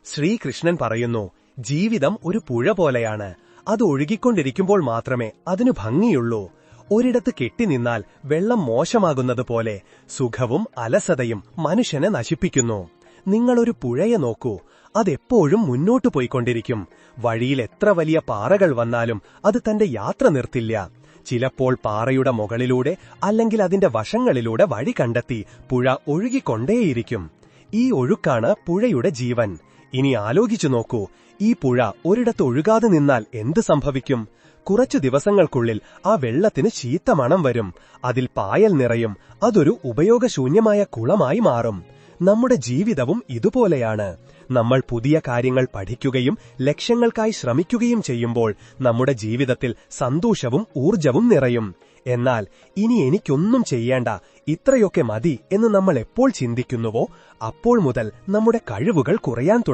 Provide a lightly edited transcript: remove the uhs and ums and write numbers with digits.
ശ്രീകൃഷ്ണൻ പറയുന്നു, ജീവിതം ഒരു പുഴ പോലെയാണ്. അത് ഒഴുകിക്കൊണ്ടിരിക്കുമ്പോൾ മാത്രമേ അതിനു ഭംഗിയുള്ളൂ. ഒരിടത്ത് കെട്ടിനിന്നാൽ വെള്ളം മോശമാകുന്നതുപോലെ സുഖവും അലസതയും മനുഷ്യനെ നശിപ്പിക്കുന്നു. നിങ്ങളൊരു പുഴയെ നോക്കൂ. അതെപ്പോഴും മുന്നോട്ടു പോയിക്കൊണ്ടിരിക്കും. വഴിയിൽ എത്ര വലിയ പാറകൾ വന്നാലും അത് തന്റെ യാത്ര നിർത്തില്ല. ചിലപ്പോൾ പാറയുടെ മുകളിലൂടെ അല്ലെങ്കിൽ അതിന്റെ വശങ്ങളിലൂടെ വഴി കണ്ടെത്തി പുഴ ഒഴുകിക്കൊണ്ടേയിരിക്കും. ഈ ഒഴുക്കാണ് പുഴയുടെ ജീവൻ. ഇനി ആലോചിച്ചു നോക്കൂ, ഈ പുഴ ഒരിടത്ത് ഒഴുകാതെ നിന്നാൽ എന്ത് സംഭവിക്കും? കുറച്ചു ദിവസങ്ങൾക്കുള്ളിൽ ആ വെള്ളത്തിന് ചീത്ത മണം വരും. അതിൽ പായൽ നിറയും. അതൊരു ഉപയോഗശൂന്യമായ കുളമായി മാറും. നമ്മുടെ ജീവിതവും ഇതുപോലെയാണ്. നമ്മൾ പുതിയ കാര്യങ്ങൾ പഠിക്കുകയും ലക്ഷ്യങ്ങൾക്കായി ശ്രമിക്കുകയും ചെയ്യുമ്പോൾ നമ്മുടെ ജീവിതത്തിൽ സന്തോഷവും ഊർജവും നിറയും. എന്നാൽ ഇനി എനിക്കൊന്നും ചെയ്യേണ്ട, ഇത്രയൊക്കെ മതി എന്ന് നമ്മൾ എപ്പോൾ ചിന്തിക്കുന്നുവോ അപ്പോൾ മുതൽ നമ്മുടെ കഴിവുകൾ കുറയാൻ തുടങ്ങും.